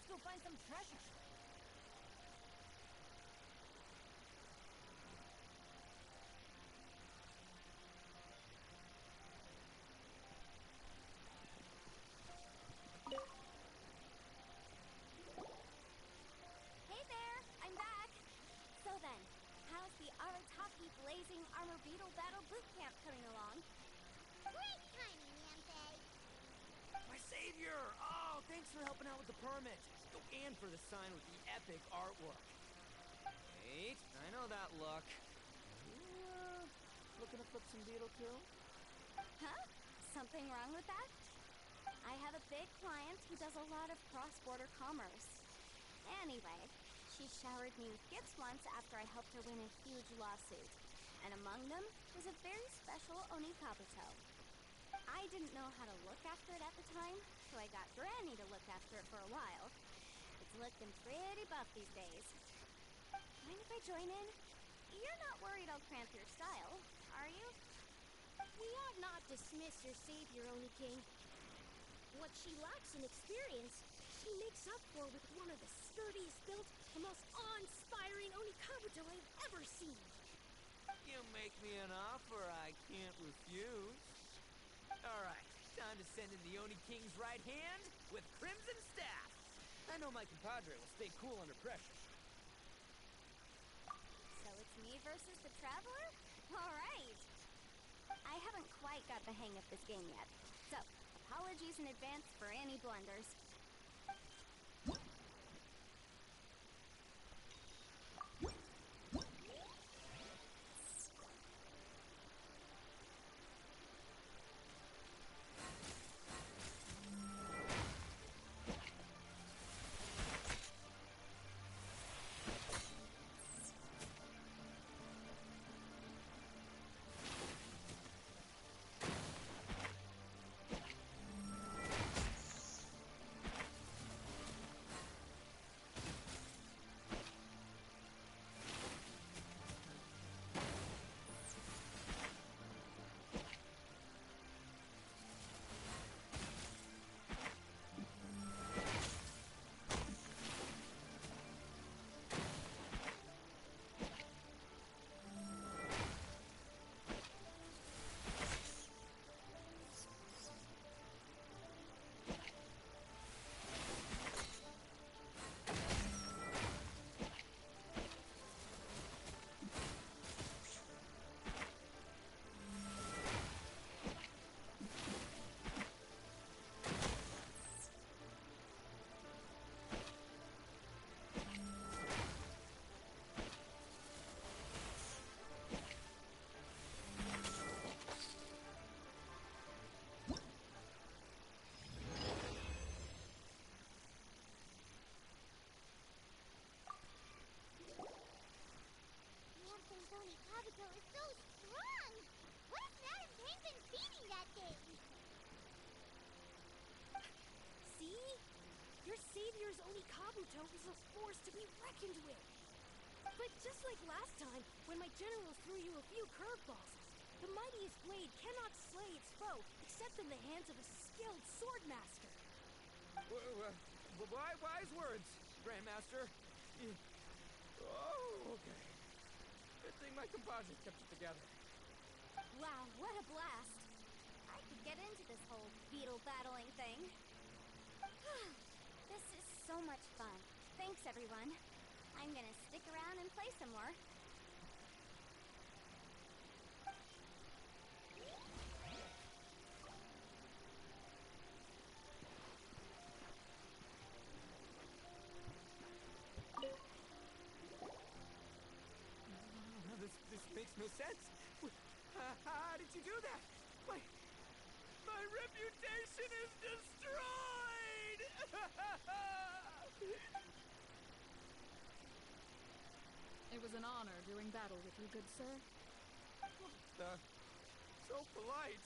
Let's go find some treasure. Hey there, I'm back. So then, how's the Arataki Blazing Armor Beetle Battle Bootcamp coming along? Great timing, Yampe. My savior! Oh, thanks for helping out with the permit. Oh, and for the sign with the epic artwork. Wait, I know that look. Looking to flip some Beetle too? Huh? Something wrong with that? I have a big client who does a lot of cross-border commerce. Anyway, she showered me with gifts once after I helped her win a huge lawsuit. And among them was a very special Onikabuto. I didn't know how to look after it at the time, so I got Granny to look after it for a while. It's looking pretty buff these days. Mind if I join in? You're not worried I'll cramp your style, are you? We ought not dismiss your savior, Oni King. What she lacks in experience, she makes up for with one of the sturdiest built, the most awe-inspiring Onikabuto I've ever seen. You make me an offer I can't refuse. All right, time to send in the Oni King's right hand with Crimson Staff. I know my compadre will stay cool under pressure. So it's me versus the Traveler? All right. I haven't quite got the hang of this game yet, so apologies in advance for any blunders. Yampe's Onikabuto is so strong! What if Madame Penguin's beating that thing? See? Your savior's Onikabuto is a force to be reckoned with. But just like last time, when my general threw you a few curveballs, the mightiest blade cannot slay its foe except in the hands of a skilled swordmaster. Wise words, Grandmaster. Oh, okay. Good thing my compadre kept it together. Wow, what a blast! I could get into this whole beetle battling thing. This is so much fun. Thanks, everyone. I'm gonna stick around and play some more. This makes no sense. How did you do that? My reputation is destroyed! It was an honor doing battle with you, good sir. So polite.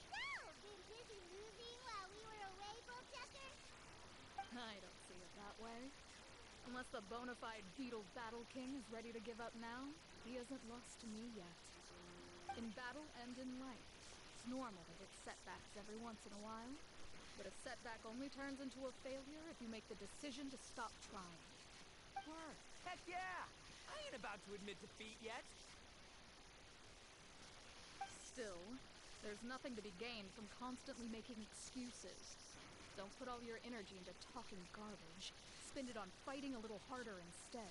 So, been busy losing while we were away, Boltchester? I don't see it that way. Unless the bona fide Beetle Battle King is ready to give up now, he hasn't lost to me yet. In battle and in life, it's normal to hit setbacks every once in a while. But a setback only turns into a failure if you make the decision to stop trying. Word. Heck yeah! I ain't about to admit defeat yet. Still, there's nothing to be gained from constantly making excuses. Don't put all your energy into talking garbage. Spend it on fighting a little harder instead.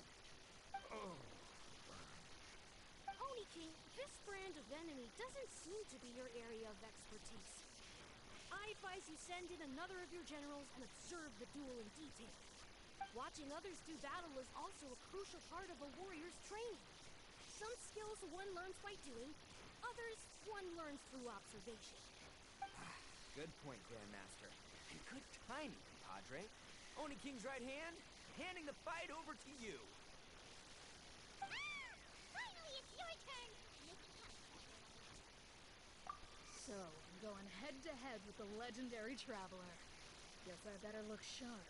Oh. Oni King, this brand of enemy doesn't seem to be your area of expertise. I advise you send in another of your generals and observe the duel in detail. Watching others do battle is also a crucial part of a warrior's training. Some skills one learns by doing, others one learns through observation. Good point, Grandmaster. And good timing, compadre. Oni King's right hand, handing the fight over to you. Finally, it's your turn! Make it count. So, I'm going head-to-head with the legendary Traveler. Guess I better look sharp.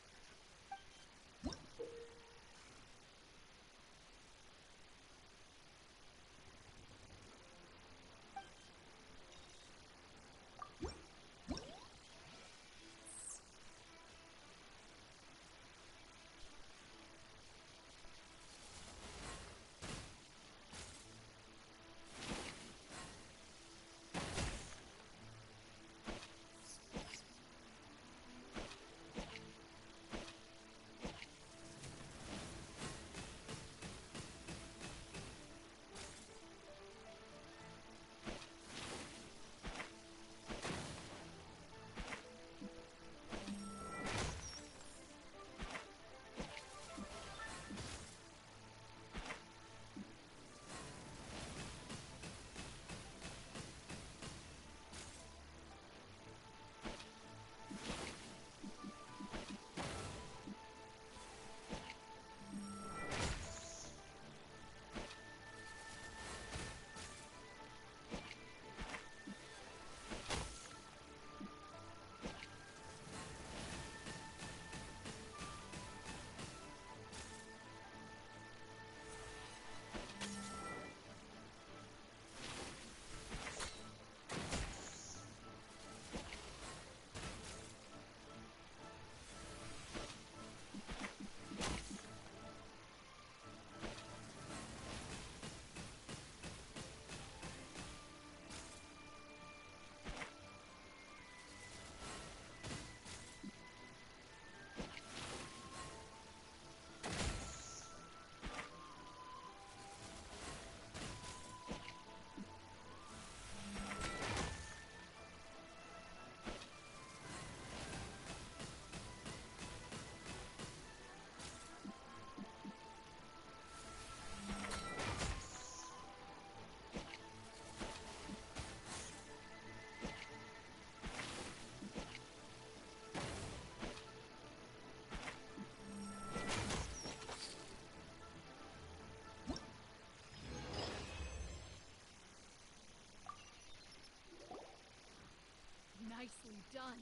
Nicely done.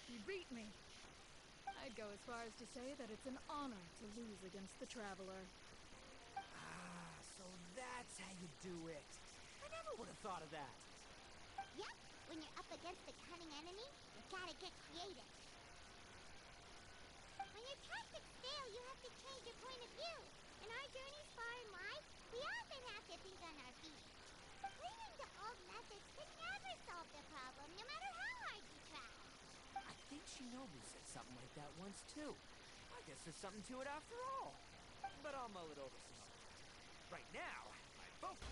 You beat me. I'd go as far as to say that it's an honor to lose against the Traveler. Ah, so that's how you do it. I never would have thought of that. Yep, when you're up against a cunning enemy, you gotta get creative. When your tactics fail, you have to change your point of view. In our journeys far and wide, we often have to think on our feet. Clinging to old methods can never solve the problem, no matter how hard you try. I think Shinobu said something like that once, too. I guess there's something to it after all. But I'll mull it over some other time. Right now, my focus...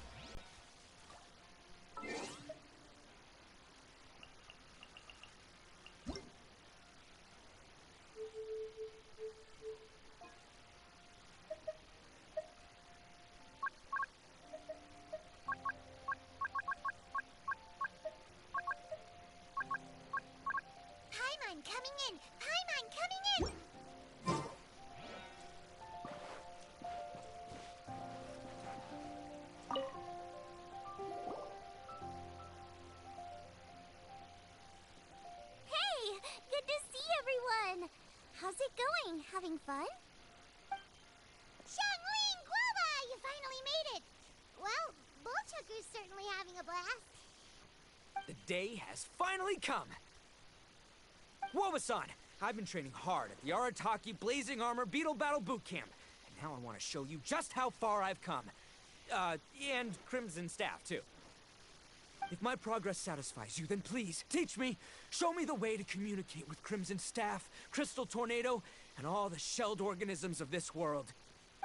Paimon coming in! Paimon coming in! Hey! Good to see everyone! How's it going? Having fun? Xiangling Guoba! You finally made it! Well, Bullchucker's certainly having a blast. The day has finally come! Woba-san, I've been training hard at the Arataki Blazing Armor Beetle Battle Boot Camp, and now I want to show you just how far I've come. And Crimson Staff, too. If my progress satisfies you, then please, teach me. Show me the way to communicate with Crimson Staff, Crystal Tornado, and all the shelled organisms of this world.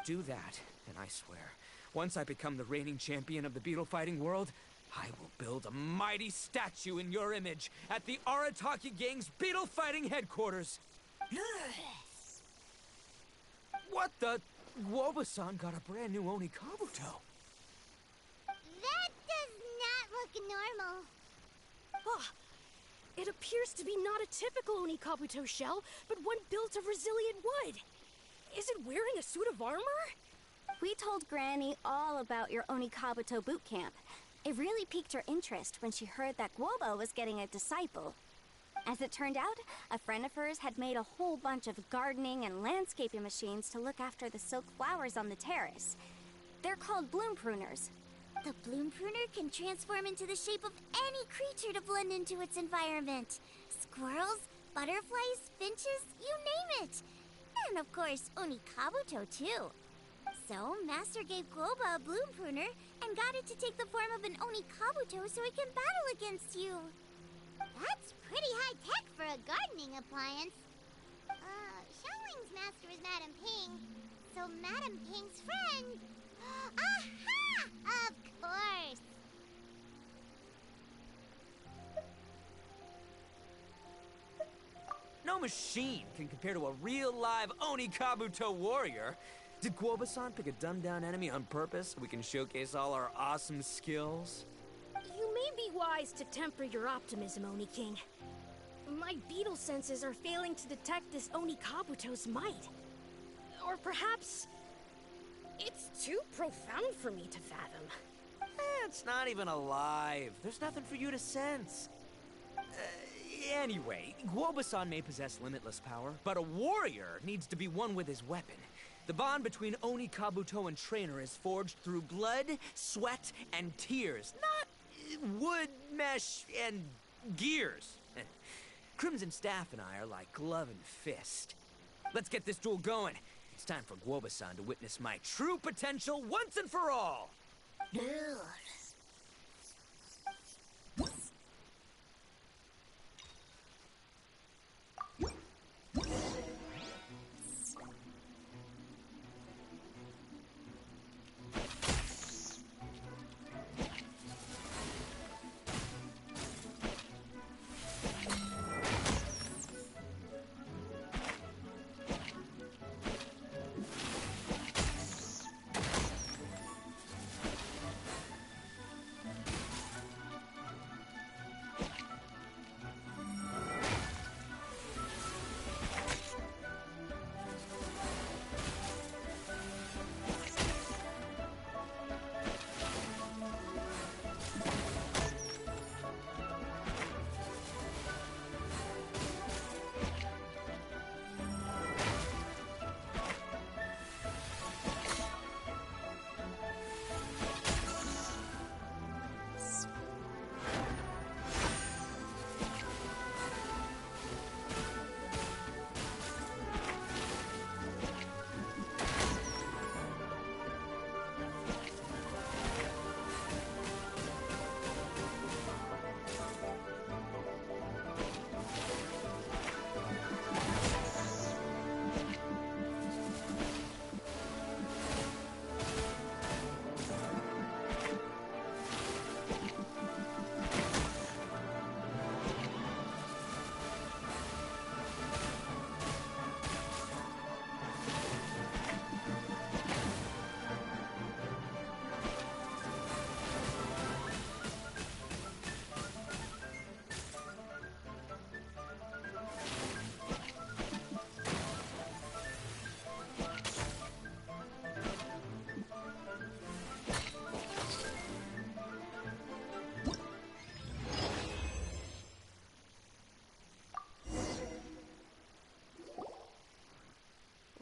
Do that, and I swear, once I become the reigning champion of the beetle fighting world, I will build a mighty statue in your image at the Arataki Gang's beetle fighting headquarters. What the? Woba-san got a brand new Oni Kabuto. That does not look normal. Ah, it appears to be not a typical Oni Kabuto shell, but one built of resilient wood. Is it wearing a suit of armor? We told Granny all about your Oni Kabuto boot camp. It really piqued her interest when she heard that Guobo was getting a disciple. As it turned out, a friend of hers had made a whole bunch of gardening and landscaping machines to look after the silk flowers on the terrace. They're called bloom pruners. The bloom pruner can transform into the shape of any creature to blend into its environment. Squirrels, butterflies, finches, you name it. And of course, Oni Kabuto too. So, Master gave Guoba a bloom pruner and got it to take the form of an Oni Kabuto so it can battle against you. That's pretty high-tech for a gardening appliance. Xiaoling's master is Madame Ping, so Madame Ping's friend... Aha! Of course! No machine can compare to a real live Oni Kabuto warrior. Did Guoba-san pick a dumbed-down enemy on purpose so we can showcase all our awesome skills? You may be wise to temper your optimism, Oni King. My beetle senses are failing to detect this Oni Kabuto's might. Or perhaps... it's too profound for me to fathom. It's not even alive. There's nothing for you to sense. Anyway, Guoba-san may possess limitless power, but a warrior needs to be one with his weapon. The bond between Oni Kabuto and trainer is forged through blood, sweat, and tears, not wood, mesh, and gears. Crimson Staff and I are like glove and fist. Let's get this duel going. It's time for Guoba-san to witness my true potential once and for all.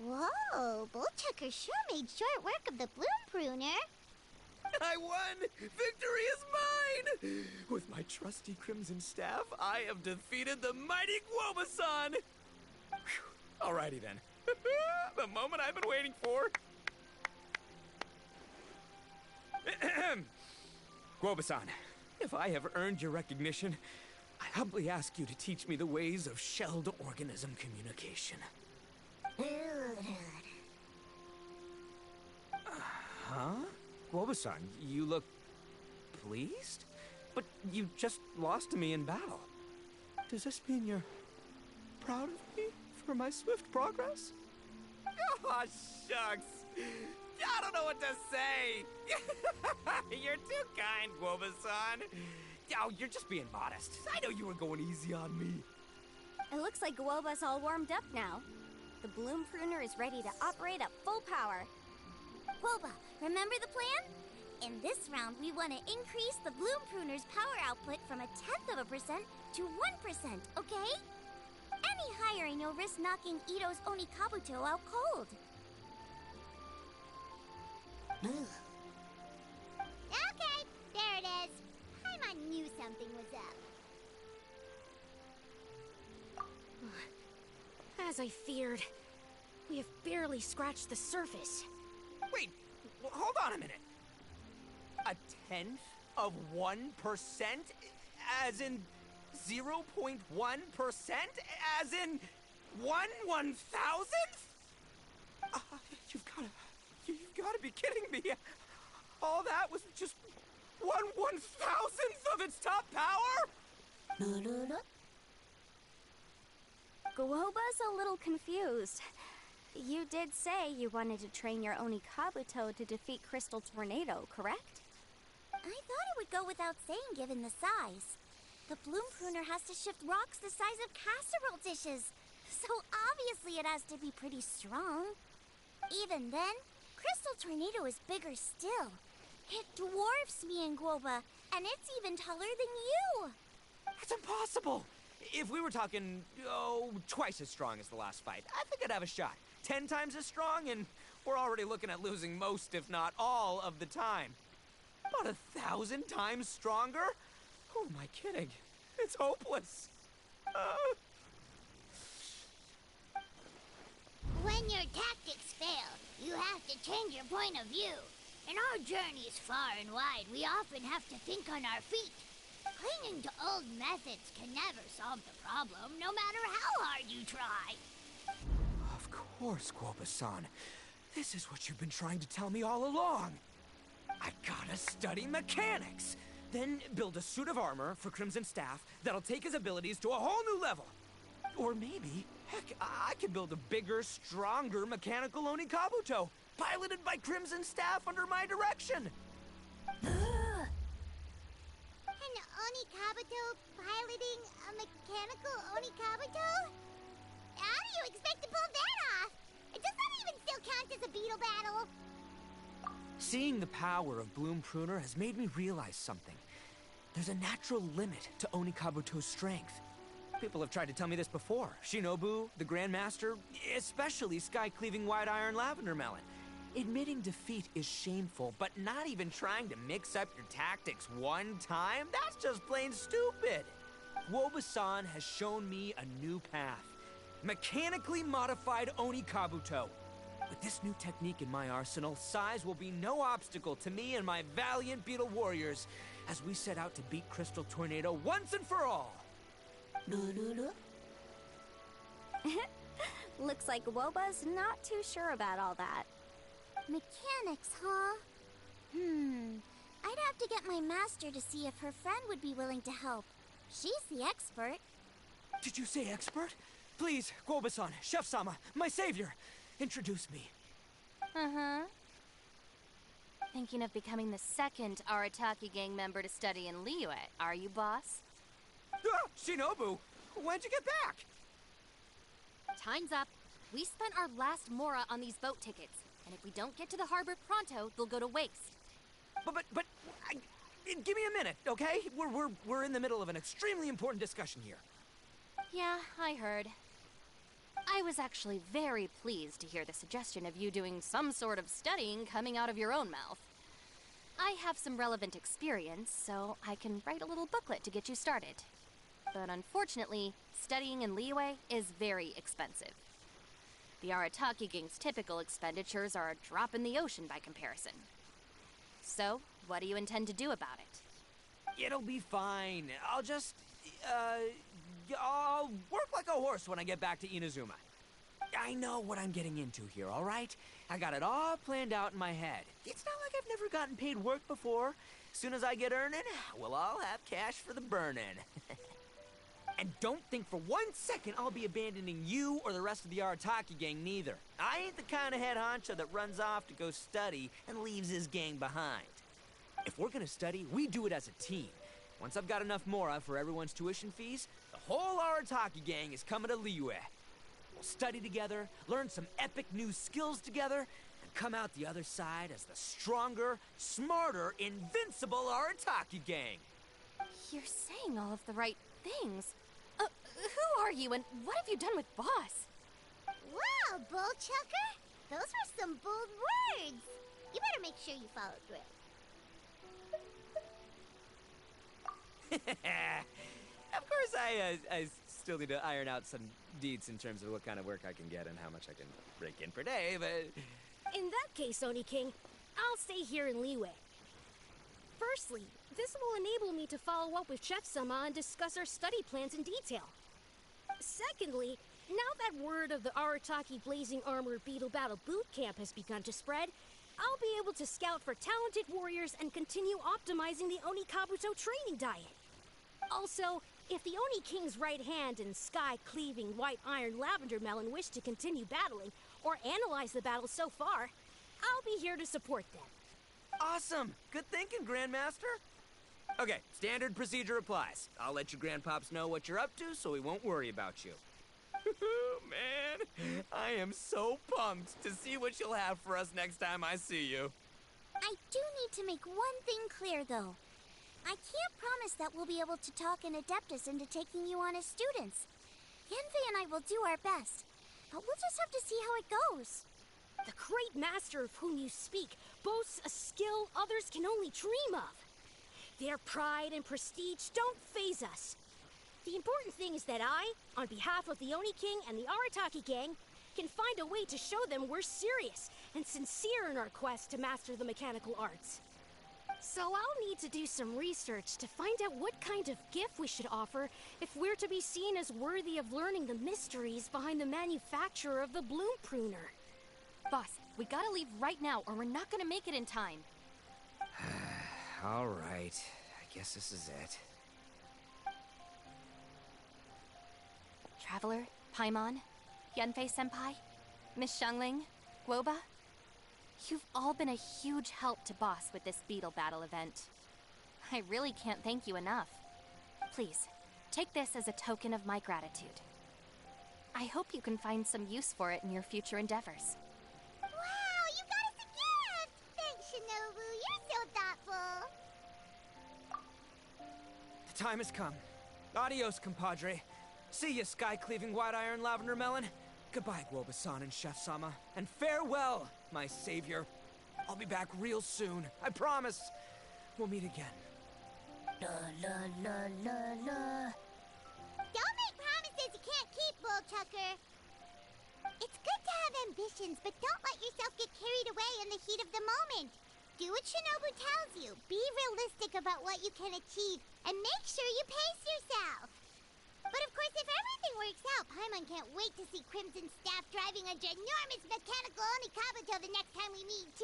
Whoa, Bullchucker sure made short work of the bloom pruner. I won! Victory is mine! With my trusty crimson staff, I have defeated the mighty Guobasan! Alrighty then. The moment I've been waiting for. Guobasan, if I have earned your recognition, I humbly ask you to teach me the ways of shelled organism communication. Huh? Guobasan, you look pleased? But you just lost to me in battle. Does this mean you're proud of me for my swift progress? Oh, shucks. I don't know what to say. You're too kind, Guobasan. Oh, you're just being modest. I know you were going easy on me. It looks like Guoba's all warmed up now. The Bloom Pruner is ready to operate at full power. Guoba, remember the plan? In this round, we want to increase the Bloom Pruner's power output from 0.1% to 1%, okay? Any higher and you'll risk knocking Itto's Onikabuto out cold. Okay, there it is. I knew something was up. As I feared, we have barely scratched the surface. Wait, hold on a minute. 0.1%? As in 0.1%? As in 1/1000th? You've gotta be kidding me. All that was just 1/1000th of its top power? Guoba's a little confused. You did say you wanted to train your Onikabuto to defeat Crystal Tornado, correct? I thought it would go without saying given the size. The Bloom Pruner has to shift rocks the size of casserole dishes, so obviously it has to be pretty strong. Even then, Crystal Tornado is bigger still. It dwarfs me and Guoba, and it's even taller than you. That's impossible! If we were talking, twice as strong as the last fight, I think I'd have a shot. 10 times as strong, and we're already looking at losing most, if not all, of the time. About 1,000 times stronger? Who am I kidding? It's hopeless. When your tactics fail, you have to change your point of view. In our journeys far and wide, we often have to think on our feet. Clinging to old methods can never solve the problem, no matter how hard you try. Of course, Guoba-san. This is what you've been trying to tell me all along. I gotta study mechanics, then build a suit of armor for Crimson Staff that'll take his abilities to a whole new level. Or maybe, heck, I could build a bigger, stronger mechanical Onikabuto, piloted by Crimson Staff under my direction. An Onikabuto piloting a mechanical Onikabuto? How do you expect to pull that off? Does that even still count as a Beetle battle? Seeing the power of Bloom Pruner has made me realize something. There's a natural limit to Onikabuto's strength. People have tried to tell me this before. Shinobu, the Grandmaster, especially Sky-Cleaving White Iron Lavender Melon. Admitting defeat is shameful, but not even trying to mix up your tactics one time? That's just plain stupid. Guoba-san has shown me a new path. Mechanically modified Onikabuto. With this new technique in my arsenal, size will be no obstacle to me and my valiant Beetle warriors as we set out to beat Crystal Tornado once and for all. Looks like Woba's not too sure about all that. Mechanics, huh? I'd have to get my master to see if her friend would be willing to help. She's the expert. Did you say expert? Please, Guoba-san, Chef-sama, my savior, introduce me. Thinking of becoming the second Arataki gang member to study in Liyue, are you, boss? Shinobu, when'd you get back? Time's up. We spent our last mora on these boat tickets, and if we don't get to the harbor pronto, they'll go to waste. Give me a minute, okay? We're in the middle of an extremely important discussion here. Yeah, I heard. I was actually very pleased to hear the suggestion of you doing some sort of studying coming out of your own mouth. I have some relevant experience, so I can write a little booklet to get you started. But unfortunately, studying in Liyue is very expensive. The Arataki Gang's typical expenditures are a drop in the ocean by comparison. So, what do you intend to do about it? It'll be fine. I'll work like a horse when I get back to Inazuma. I know what I'm getting into here, all right? I got it all planned out in my head. It's not like I've never gotten paid work before. As soon as I get earning, we'll all have cash for the burning. And don't think for 1 second I'll be abandoning you or the rest of the Arataki gang neither. I ain't the kind of head honcho that runs off to go study and leaves his gang behind. If we're gonna study, we do it as a team. Once I've got enough mora for everyone's tuition fees, the whole Arataki gang is coming to Liyue. We'll study together, learn some epic new skills together, and come out the other side as the stronger, smarter, invincible Arataki gang. You're saying all of the right things. Who are you and what have you done with Boss? Wow, Bullchucker! Those were some bold words! You better make sure you follow through. Of course, I still need to iron out some deeds in terms of what kind of work I can get and how much I can rake in per day, but... In that case, Oni King, I'll stay here in Liyue. Firstly, this will enable me to follow up with Chef-sama and discuss our study plans in detail. Secondly, now that word of the Arataki Blazing Armor Beetle Battle Boot Camp has begun to spread, I'll be able to scout for talented warriors and continue optimizing the Oni Kabuto training diet. Also, if the Oni King's right hand and sky-cleaving white iron lavender melon wish to continue battling, or analyze the battle so far, I'll be here to support them. Awesome! Good thinking, Grandmaster! Okay, standard procedure applies. I'll let your grandpops know what you're up to so we won't worry about you. Man, I am so pumped to see what you'll have for us next time I see you. I do need to make one thing clear, though. I can't promise that we'll be able to talk an Adeptus into taking you on as students. Yanfei and I will do our best, but we'll just have to see how it goes. The great master of whom you speak boasts a skill others can only dream of. Their pride and prestige don't faze us. The important thing is that I, on behalf of the Oni King and the Arataki gang, can find a way to show them we're serious and sincere in our quest to master the mechanical arts. So I'll need to do some research to find out what kind of gift we should offer if we're to be seen as worthy of learning the mysteries behind the manufacture of the Bloom Pruner. Boss, we gotta leave right now or we're not gonna make it in time. All right, I guess this is it. Traveler, Paimon, Yanfei-senpai, Miss Xiangling, Guoba. You've all been a huge help to Boss with this Beetle battle event. I really can't thank you enough. Please, take this as a token of my gratitude. I hope you can find some use for it in your future endeavors. Wow, you got us a gift! Thanks, Shinobu. You're so thoughtful. The time has come. Adios, compadre. See ya, sky-cleaving white iron lavender melon. Goodbye, Guoba-san and Chef-sama. And farewell, my savior. I'll be back real soon. I promise. We'll meet again. La la la la la. Don't make promises you can't keep, Bullchucker. It's good to have ambitions, but don't let yourself get carried away in the heat of the moment. Do what Shinobu tells you. Be realistic about what you can achieve, and make sure you pace yourself. But of course, if everything works out, Paimon can't wait to see Crimson Staff driving a ginormous mechanical Oni Kabuto the next time we meet.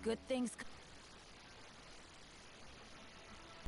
Good things.